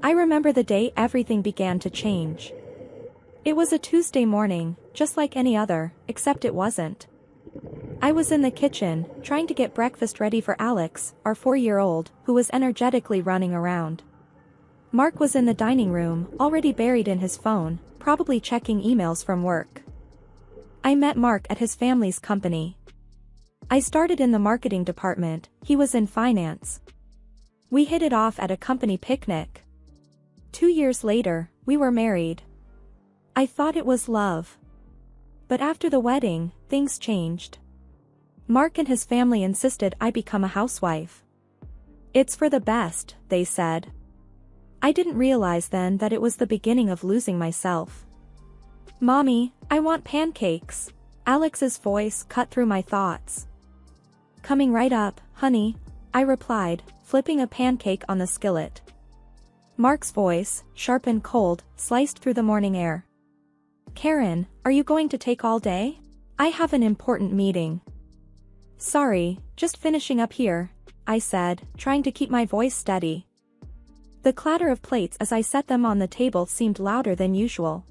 I remember the day everything began to change. It was a Tuesday morning, just like any other, except it wasn't. I was in the kitchen, trying to get breakfast ready for Alex, our 4-year-old, who was energetically running around. Mark was in the dining room, already buried in his phone, probably checking emails from work. I met Mark at his family's company. I started in the marketing department, he was in finance. We hit it off at a company picnic. 2 years later, we were married. I thought it was love. But after the wedding, things changed. Mark and his family insisted I become a housewife. It's for the best, they said. I didn't realize then that it was the beginning of losing myself. Mommy, I want pancakes. Alex's voice cut through my thoughts. Coming right up, honey, I replied, flipping a pancake on the skillet. Mark's voice, sharp and cold, sliced through the morning air. Karen, are you going to take all day? I have an important meeting. Sorry, just finishing up here, I said, trying to keep my voice steady. The clatter of plates as I set them on the table seemed louder than usual.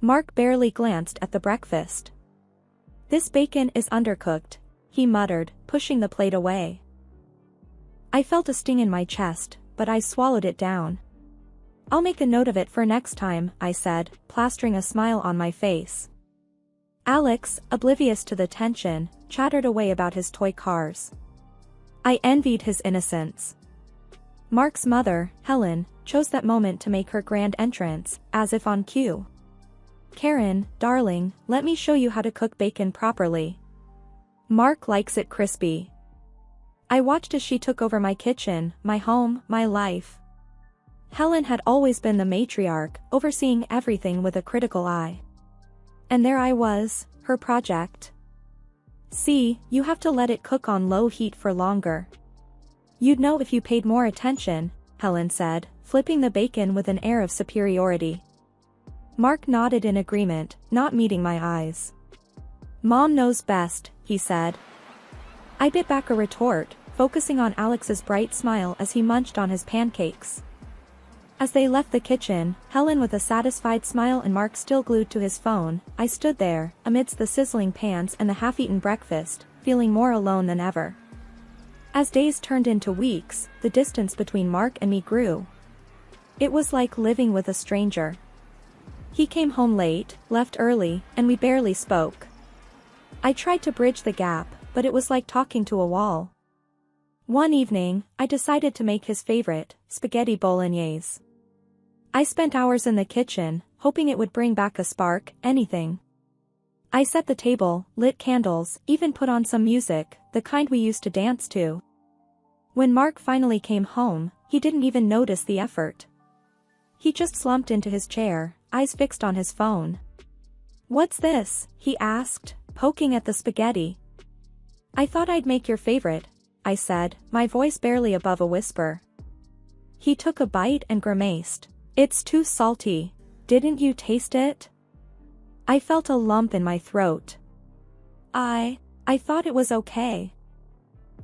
Mark barely glanced at the breakfast. This bacon is undercooked, he muttered, pushing the plate away. I felt a sting in my chest, but I swallowed it down. I'll make a note of it for next time, I said, plastering a smile on my face. Alex, oblivious to the tension, chattered away about his toy cars. I envied his innocence. Mark's mother, Helen, chose that moment to make her grand entrance, as if on cue. Karen, darling, let me show you how to cook bacon properly. Mark likes it crispy. I watched as she took over my kitchen, my home, my life. Helen had always been the matriarch, overseeing everything with a critical eye. And there I was, her project. See, you have to let it cook on low heat for longer. You'd know if you paid more attention, Helen said, flipping the bacon with an air of superiority. Mark nodded in agreement, not meeting my eyes. Mom knows best, he said. I bit back a retort, focusing on Alex's bright smile as he munched on his pancakes. As they left the kitchen, Helen with a satisfied smile and Mark still glued to his phone, I stood there, amidst the sizzling pans and the half-eaten breakfast, feeling more alone than ever. As days turned into weeks, the distance between Mark and me grew. It was like living with a stranger. He came home late, left early, and we barely spoke. I tried to bridge the gap, but it was like talking to a wall. One evening, I decided to make his favorite, spaghetti bolognese. I spent hours in the kitchen, hoping it would bring back a spark, anything. I set the table, lit candles, even put on some music, the kind we used to dance to. When Mark finally came home, he didn't even notice the effort. He just slumped into his chair, eyes fixed on his phone. What's this? He asked, poking at the spaghetti. I thought I'd make your favorite, I said, my voice barely above a whisper. He took a bite and grimaced. It's too salty. Didn't you taste it? I felt a lump in my throat. I thought it was okay.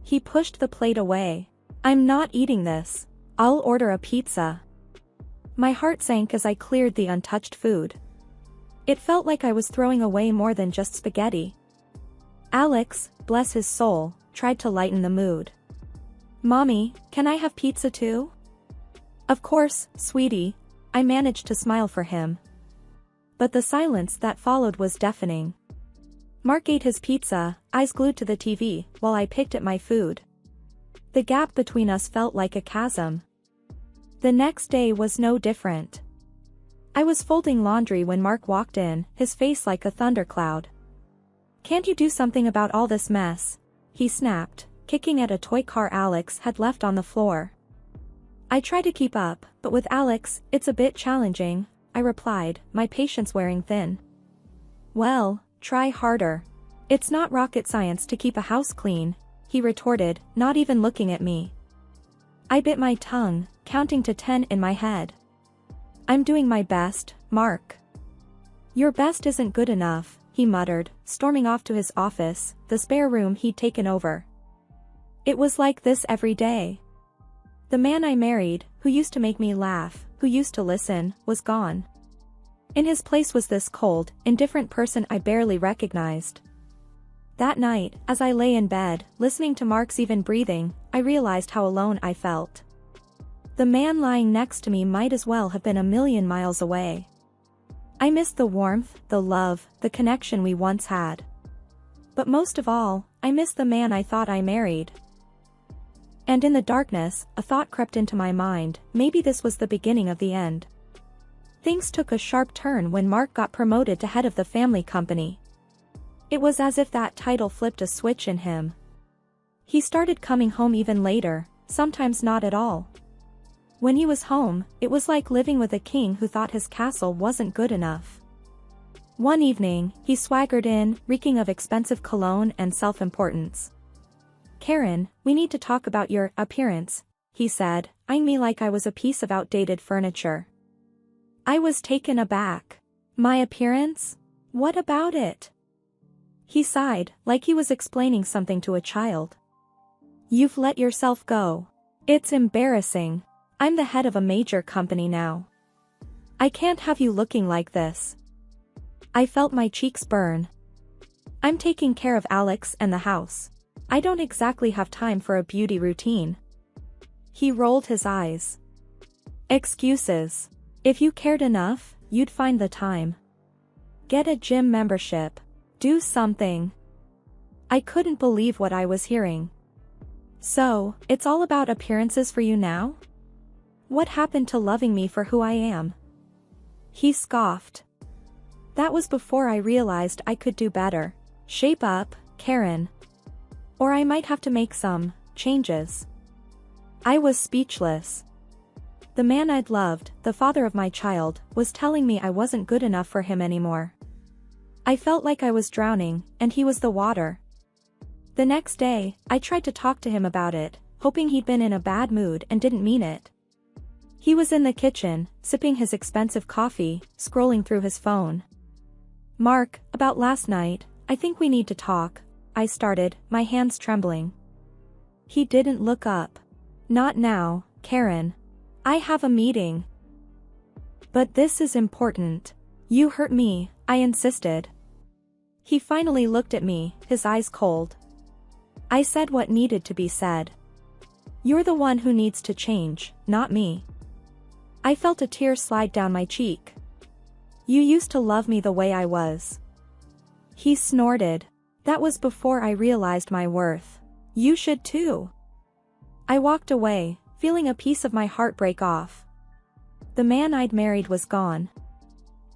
He pushed the plate away. I'm not eating this. I'll order a pizza. My heart sank as I cleared the untouched food. It felt like I was throwing away more than just spaghetti. Alex, bless his soul, tried to lighten the mood. Mommy, can I have pizza too? Of course, sweetie, I managed to smile for him. But the silence that followed was deafening. Mark ate his pizza, eyes glued to the TV, while I picked at my food. The gap between us felt like a chasm. The next day was no different. I was folding laundry when Mark walked in, his face like a thundercloud. Can't you do something about all this mess? He snapped, kicking at a toy car Alex had left on the floor. I try to keep up, but with Alex, it's a bit challenging, I replied, my patience wearing thin. Well, try harder. It's not rocket science to keep a house clean, he retorted, not even looking at me. I bit my tongue, counting to 10 in my head. I'm doing my best, Mark. Your best isn't good enough, he muttered, storming off to his office, the spare room he'd taken over. It was like this every day. The man I married, who used to make me laugh, who used to listen, was gone. In his place was this cold, indifferent person I barely recognized. That night, as I lay in bed, listening to Mark's even breathing, I realized how alone I felt. The man lying next to me might as well have been a million miles away. I missed the warmth, the love, the connection we once had. But most of all, I missed the man I thought I married. And in the darkness, a thought crept into my mind, maybe this was the beginning of the end. Things took a sharp turn when Mark got promoted to head of the family company. It was as if that title flipped a switch in him. He started coming home even later, sometimes not at all. When he was home, it was like living with a king who thought his castle wasn't good enough. One evening, he swaggered in, reeking of expensive cologne and self-importance. "Karen, we need to talk about your appearance," he said, eyeing me like I was a piece of outdated furniture. I was taken aback. My appearance? What about it? He sighed, like he was explaining something to a child. "You've let yourself go. It's embarrassing. I'm the head of a major company now. I can't have you looking like this." I felt my cheeks burn. "I'm taking care of Alex and the house. I don't exactly have time for a beauty routine." He rolled his eyes. "Excuses. If you cared enough, you'd find the time. Get a gym membership. Do something." I couldn't believe what I was hearing. "So, it's all about appearances for you now? What happened to loving me for who I am?" He scoffed. That was before I realized I could do better. Shape up, Karen. Or I might have to make some changes. I was speechless. The man I'd loved, the father of my child, was telling me I wasn't good enough for him anymore. I felt like I was drowning, and he was the water. The next day, I tried to talk to him about it, hoping he'd been in a bad mood and didn't mean it. He was in the kitchen, sipping his expensive coffee, scrolling through his phone. "Mark, about last night, I think we need to talk," I started, my hands trembling. He didn't look up. "Not now, Karen. I have a meeting." "But this is important. You hurt me," I insisted. He finally looked at me, his eyes cold. I said what needed to be said. "You're the one who needs to change, not me." I felt a tear slide down my cheek. "You used to love me the way I was." He snorted. That was before I realized my worth. "You should too." I walked away, feeling a piece of my heart break off. The man I'd married was gone.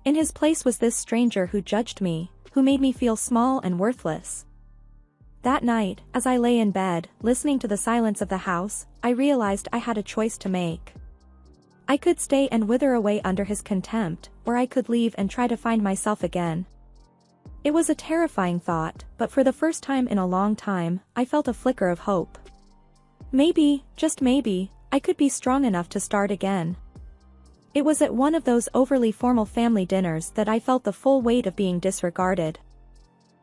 In his place was this stranger who judged me, who made me feel small and worthless. That night, as I lay in bed, listening to the silence of the house, I realized I had a choice to make. I could stay and wither away under his contempt, or I could leave and try to find myself again. It was a terrifying thought, but for the first time in a long time, I felt a flicker of hope. Maybe, just maybe, I could be strong enough to start again. It was at one of those overly formal family dinners that I felt the full weight of being disregarded.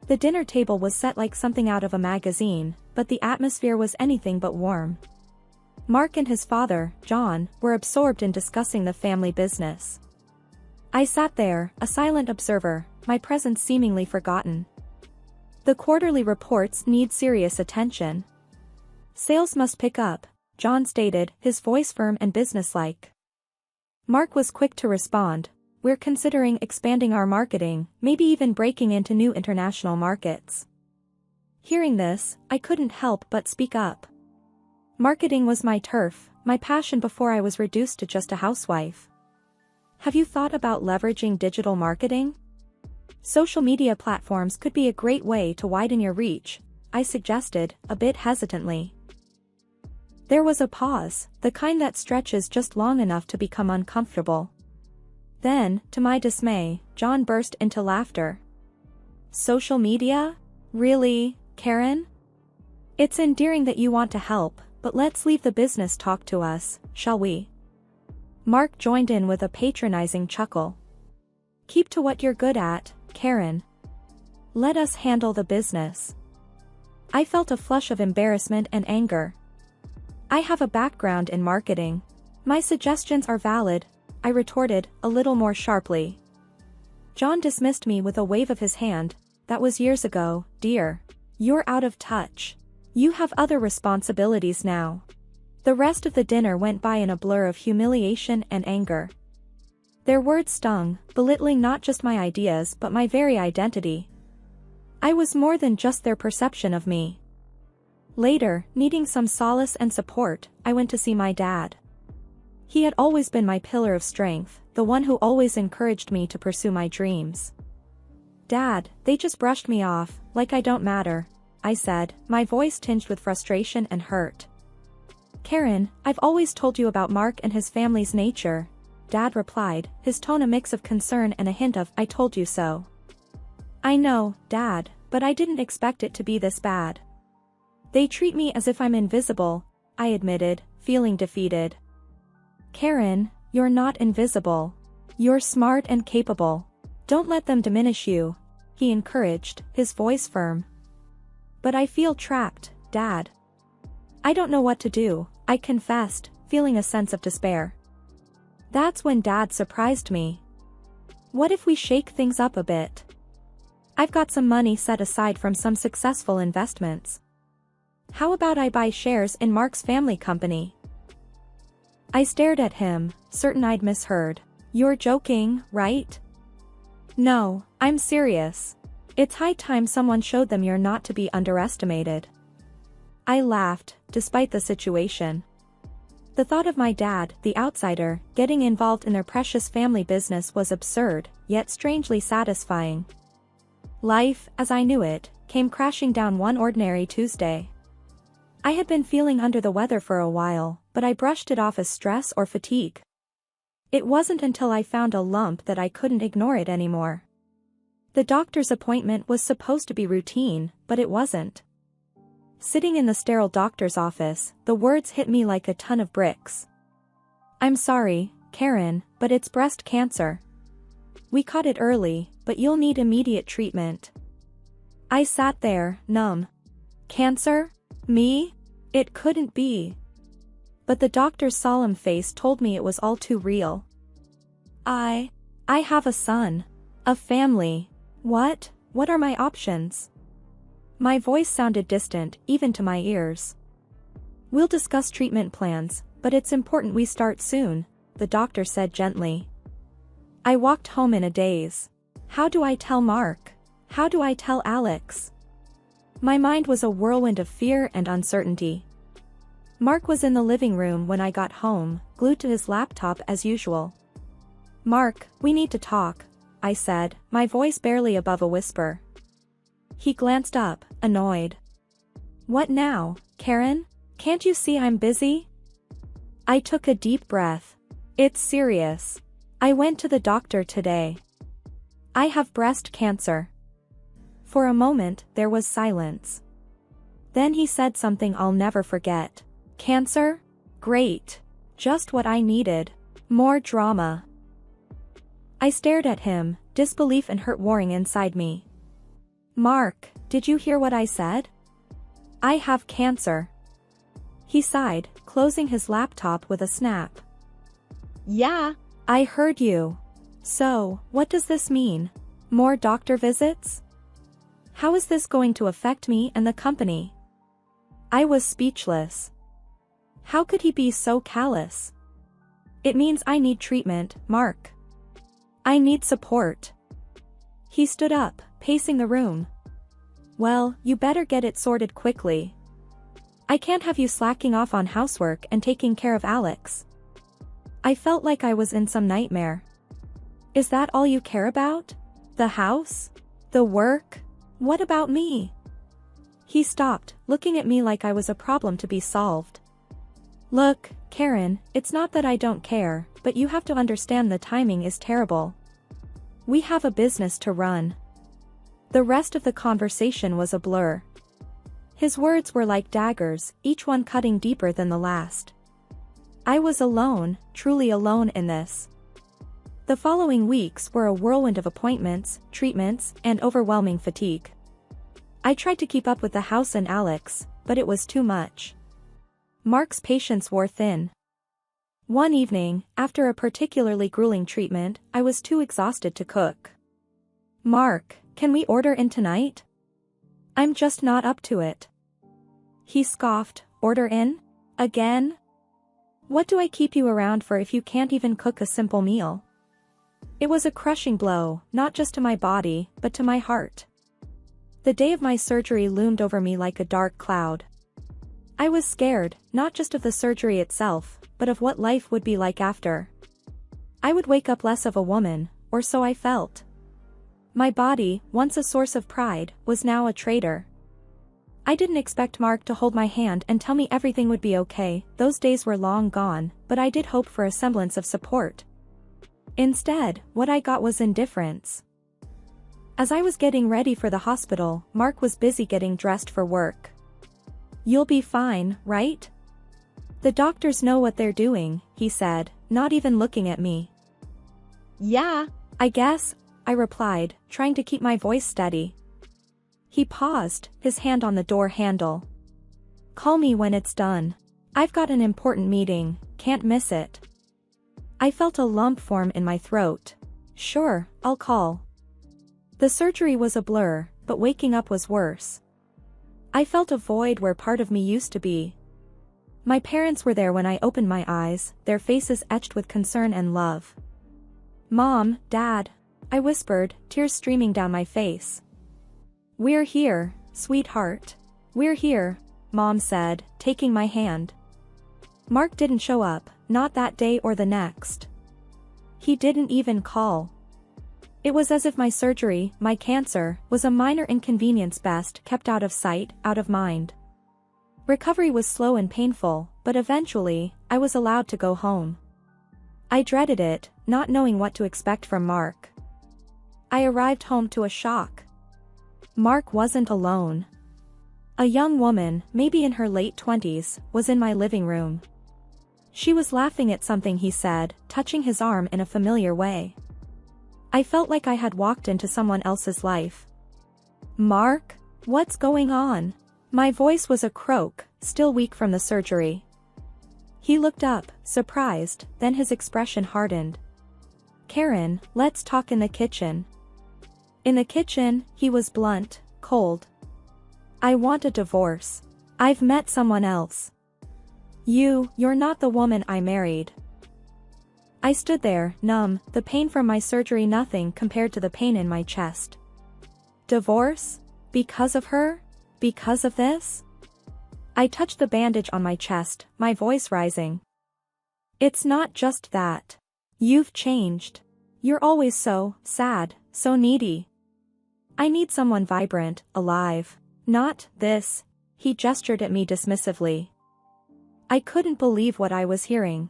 The dinner table was set like something out of a magazine, but the atmosphere was anything but warm. Mark and his father, John, were absorbed in discussing the family business. I sat there, a silent observer, my presence seemingly forgotten. "The quarterly reports need serious attention. Sales must pick up," John stated, his voice firm and businesslike. Mark was quick to respond, "We're considering expanding our marketing, maybe even breaking into new international markets." Hearing this, I couldn't help but speak up. Marketing was my turf, my passion before I was reduced to just a housewife. "Have you thought about leveraging digital marketing? Social media platforms could be a great way to widen your reach," I suggested, a bit hesitantly. There was a pause, the kind that stretches just long enough to become uncomfortable. Then, to my dismay, John burst into laughter. "Social media? Really, Karen? It's endearing that you want to help, but let's leave the business talk to us, shall we?" Mark joined in with a patronizing chuckle. "Keep to what you're good at, Karen. Let us handle the business." I felt a flush of embarrassment and anger. I have a background in marketing. My suggestions are valid, I retorted, a little more sharply. John dismissed me with a wave of his hand. That was years ago, dear. You're out of touch. You have other responsibilities now. The rest of the dinner went by in a blur of humiliation and anger. Their words stung, belittling not just my ideas but my very identity. I was more than just their perception of me. Later, needing some solace and support, I went to see my dad. He had always been my pillar of strength, the one who always encouraged me to pursue my dreams. Dad, they just brushed me off, like I don't matter, I said, my voice tinged with frustration and hurt. Karen, I've always told you about Mark and his family's nature, Dad replied, his tone a mix of concern and a hint of, I told you so. I know, Dad, but I didn't expect it to be this bad. They treat me as if I'm invisible, I admitted, feeling defeated. Karen, you're not invisible. You're smart and capable. Don't let them diminish you, he encouraged, his voice firm. But I feel trapped, Dad. I don't know what to do, I confessed, feeling a sense of despair. That's when Dad surprised me. What if we shake things up a bit? I've got some money set aside from some successful investments. How about I buy shares in Mark's family company? I stared at him, certain I'd misheard. You're joking, right? No, I'm serious. It's high time someone showed them you're not to be underestimated. I laughed, despite the situation. The thought of my dad, the outsider, getting involved in their precious family business was absurd, yet strangely satisfying. Life, as I knew it, came crashing down one ordinary Tuesday. I had been feeling under the weather for a while, but I brushed it off as stress or fatigue. It wasn't until I found a lump that I couldn't ignore it anymore. The doctor's appointment was supposed to be routine, but it wasn't. Sitting in the sterile doctor's office, the words hit me like a ton of bricks. I'm sorry, Karen, but it's breast cancer. We caught it early, but you'll need immediate treatment. I sat there, numb. Cancer? Me? It couldn't be. But the doctor's solemn face told me it was all too real. I have a son. A family. What are my options? My voice sounded distant, even to my ears. We'll discuss treatment plans, but it's important we start soon, the doctor said gently. I walked home in a daze. How do I tell Mark? How do I tell Alex? My mind was a whirlwind of fear and uncertainty. Mark was in the living room when I got home, glued to his laptop as usual. Mark, we need to talk, I said, my voice barely above a whisper. He glanced up, annoyed. What now, Karen? Can't you see I'm busy? I took a deep breath. It's serious. I went to the doctor today. I have breast cancer. For a moment, there was silence. Then he said something I'll never forget. Cancer? Great. Just what I needed. More drama. I stared at him, disbelief and hurt warring inside me. Mark, did you hear what I said? I have cancer. He sighed, closing his laptop with a snap. Yeah, I heard you. So, what does this mean? More doctor visits? How is this going to affect me and the company? I was speechless. How could he be so callous? It means I need treatment, Mark. I need support. He stood up, pacing the room. Well, you better get it sorted quickly. I can't have you slacking off on housework and taking care of Alex. I felt like I was in some nightmare. Is that all you care about? The house? The work? What about me? He stopped, looking at me like I was a problem to be solved. Look, Karen, it's not that I don't care, but you have to understand the timing is terrible. We have a business to run. The rest of the conversation was a blur. His words were like daggers, each one cutting deeper than the last. I was alone, truly alone in this. The following weeks were a whirlwind of appointments, treatments, and overwhelming fatigue. I tried to keep up with the house and Alex, but it was too much. Mark's patience wore thin. One evening, after a particularly grueling treatment, I was too exhausted to cook. "Mark, can we order in tonight? I'm just not up to it." He scoffed. "Order in? Again? What do I keep you around for if you can't even cook a simple meal?" It was a crushing blow, not just to my body, but to my heart. The day of my surgery loomed over me like a dark cloud. I was scared, not just of the surgery itself, but of what life would be like after. I would wake up less of a woman, or so I felt. My body, once a source of pride, was now a traitor. I didn't expect Mark to hold my hand and tell me everything would be okay. Those days were long gone, but I did hope for a semblance of support. Instead, what I got was indifference. As I was getting ready for the hospital, Mark was busy getting dressed for work. "You'll be fine, right? The doctors know what they're doing," he said, not even looking at me. "Yeah, I guess," I replied, trying to keep my voice steady. He paused, his hand on the door handle. "Call me when it's done. I've got an important meeting, can't miss it." I felt a lump form in my throat. "Sure, I'll call." The surgery was a blur, but waking up was worse. I felt a void where part of me used to be. My parents were there when I opened my eyes, their faces etched with concern and love. "Mom, Dad," I whispered, tears streaming down my face. "We're here, sweetheart. We're here," Mom said, taking my hand. Mark didn't show up, not that day or the next. He didn't even call. It was as if my surgery, my cancer, was a minor inconvenience best kept out of sight, out of mind. Recovery was slow and painful, but eventually, I was allowed to go home. I dreaded it, not knowing what to expect from Mark. I arrived home to a shock. Mark wasn't alone. A young woman, maybe in her late 20s, was in my living room. She was laughing at something he said, touching his arm in a familiar way. I felt like I had walked into someone else's life. "Mark? What's going on?" My voice was a croak, still weak from the surgery. He looked up, surprised, then his expression hardened. "Karen, let's talk in the kitchen." In the kitchen, he was blunt, cold. "I want a divorce. I've met someone else. You're not the woman I married." I stood there, numb, the pain from my surgery nothing compared to the pain in my chest. "Divorce? Because of her? Because of this?" I touched the bandage on my chest, my voice rising. "It's not just that. You've changed. You're always so sad, so needy. I need someone vibrant, alive. Not this." He gestured at me dismissively. I couldn't believe what I was hearing.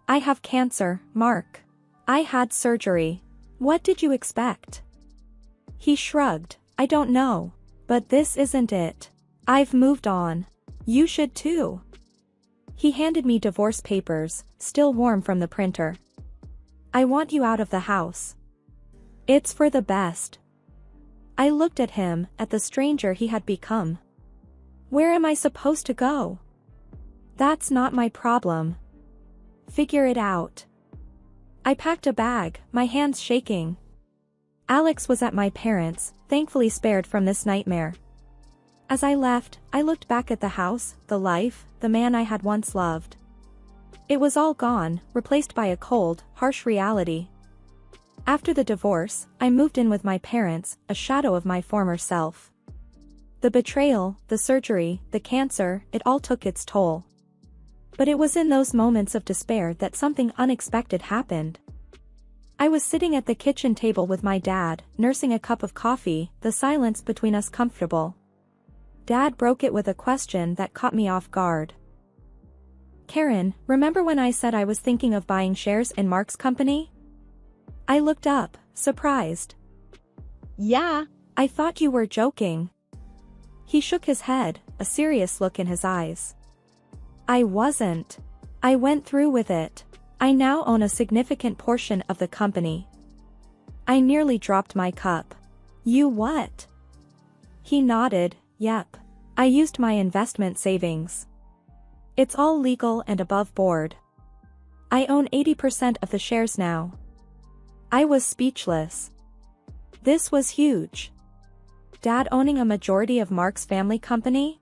"I have cancer, Mark. I had surgery. What did you expect?" He shrugged. "I don't know. But this isn't it. I've moved on. You should too." He handed me divorce papers, still warm from the printer. "I want you out of the house. It's for the best." I looked at him, at the stranger he had become. "Where am I supposed to go?" "That's not my problem. Figure it out." I packed a bag, my hands shaking. Alex was at my parents', thankfully spared from this nightmare. As I left, I looked back at the house, the life, the man I had once loved. It was all gone, replaced by a cold, harsh reality. After the divorce, I moved in with my parents, a shadow of my former self. The betrayal, the surgery, the cancer, it all took its toll. But it was in those moments of despair that something unexpected happened. I was sitting at the kitchen table with my dad, nursing a cup of coffee, the silence between us comfortable. Dad broke it with a question that caught me off guard. "Karen, remember when I said I was thinking of buying shares in Mark's company?" I looked up, surprised. "Yeah, I thought you were joking." He shook his head, a serious look in his eyes. "I wasn't. I went through with it. I now own a significant portion of the company." I nearly dropped my cup. "You what?" He nodded. "Yep. I used my investment savings. It's all legal and above board. I own 80% of the shares now. I was speechless. This was huge. Dad owning a majority of Mark's family company?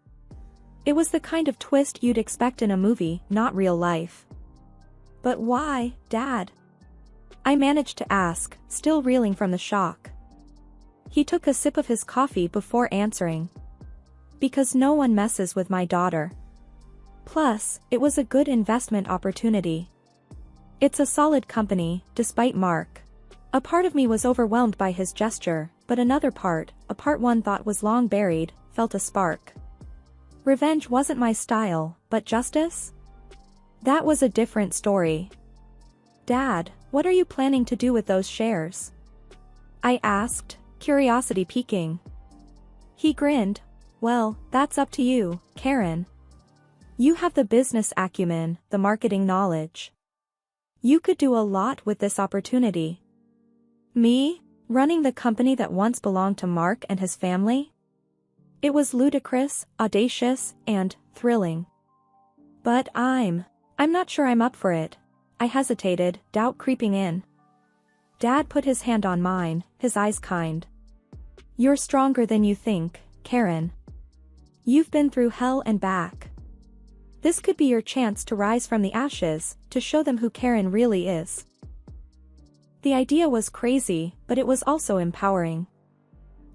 It was the kind of twist you'd expect in a movie, not real life. But why, Dad? I managed to ask, still reeling from the shock. He took a sip of his coffee before answering. Because no one messes with my daughter. Plus, it was a good investment opportunity. It's a solid company, despite Mark. A part of me was overwhelmed by his gesture, but another part, a part one thought was long buried, felt a spark. Revenge wasn't my style, but justice? That was a different story. Dad, what are you planning to do with those shares? I asked, curiosity piquing. He grinned. Well, that's up to you, Karen. You have the business acumen, the marketing knowledge. You could do a lot with this opportunity. Me? Running the company that once belonged to Mark and his family? It was ludicrous, audacious, and thrilling. But I'm not sure I'm up for it. I hesitated, doubt creeping in. Dad put his hand on mine, his eyes kind. You're stronger than you think, Karen. You've been through hell and back. This could be your chance to rise from the ashes, to show them who Karen really is. The idea was crazy, but it was also empowering.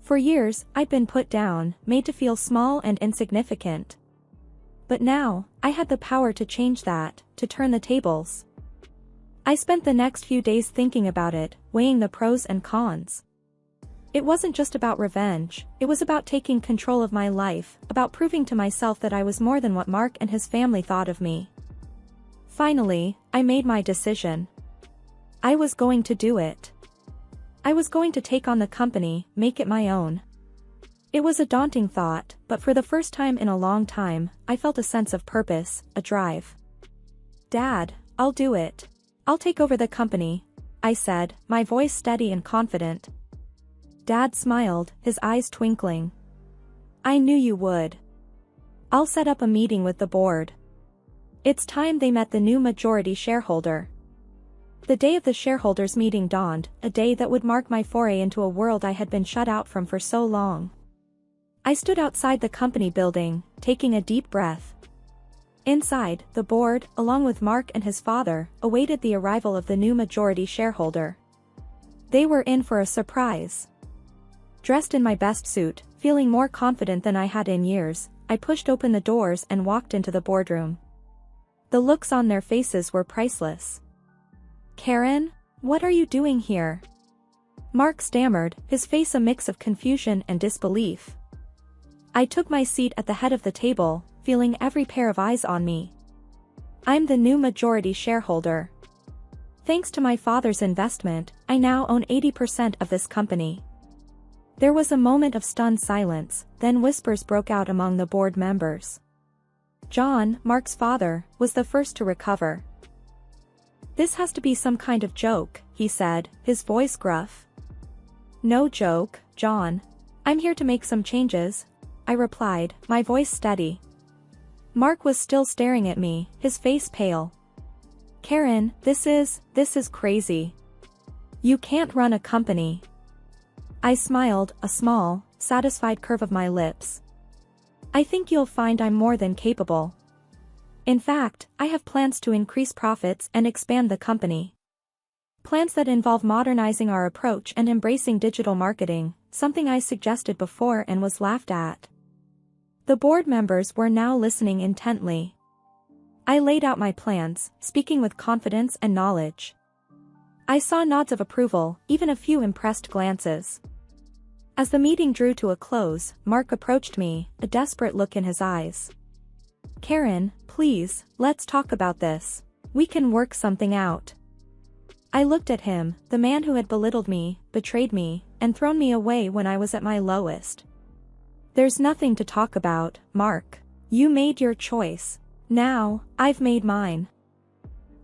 For years, I'd been put down, made to feel small and insignificant. But now, I had the power to change that, to turn the tables. I spent the next few days thinking about it, weighing the pros and cons. It wasn't just about revenge, it was about taking control of my life, about proving to myself that I was more than what Mark and his family thought of me. Finally, I made my decision. I was going to do it. I was going to take on the company, make it my own. It was a daunting thought, but for the first time in a long time, I felt a sense of purpose, a drive. Dad, I'll do it. I'll take over the company, I said, my voice steady and confident. Dad smiled, his eyes twinkling. I knew you would. I'll set up a meeting with the board. It's time they met the new majority shareholder. The day of the shareholders' meeting dawned, a day that would mark my foray into a world I had been shut out from for so long. I stood outside the company building, taking a deep breath. Inside, the board, along with Mark and his father, awaited the arrival of the new majority shareholder. They were in for a surprise. Dressed in my best suit, feeling more confident than I had in years, I pushed open the doors and walked into the boardroom. The looks on their faces were priceless. Karen, what are you doing here? Mark stammered, his face a mix of confusion and disbelief. I took my seat at the head of the table, feeling every pair of eyes on me. I'm the new majority shareholder. Thanks to my father's investment, I now own 80% of this company. There was a moment of stunned silence, then whispers broke out among the board members. John, Mark's father, was the first to recover. This has to be some kind of joke, he said, his voice gruff. No joke, John. I'm here to make some changes, I replied, my voice steady. Mark was still staring at me, his face pale. Karen, this is crazy. You can't run a company. I smiled, a small, satisfied curve of my lips. I think you'll find I'm more than capable. In fact, I have plans to increase profits and expand the company. Plans that involve modernizing our approach and embracing digital marketing, something I suggested before and was laughed at. The board members were now listening intently. I laid out my plans, speaking with confidence and knowledge. I saw nods of approval, even a few impressed glances. As the meeting drew to a close, Mark approached me, a desperate look in his eyes. Karen, please, let's talk about this. We can work something out. I looked at him, the man who had belittled me, betrayed me, and thrown me away when I was at my lowest. There's nothing to talk about, Mark. You made your choice. Now, I've made mine.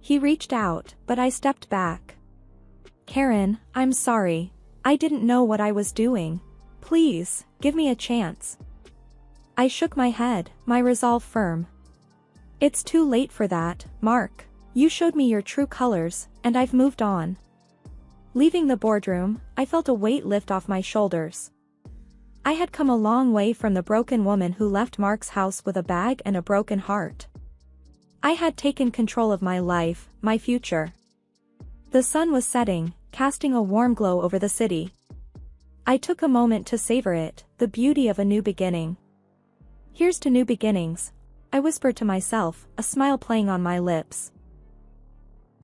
He reached out, but I stepped back. Karen, I'm sorry. I didn't know what I was doing. Please, give me a chance. I shook my head, my resolve firm. It's too late for that, Mark. You showed me your true colors, and I've moved on. Leaving the boardroom, I felt a weight lift off my shoulders. I had come a long way from the broken woman who left Mark's house with a bag and a broken heart. I had taken control of my life, my future. The sun was setting, casting a warm glow over the city. I took a moment to savor it, the beauty of a new beginning. Here's to new beginnings, I whispered to myself, a smile playing on my lips.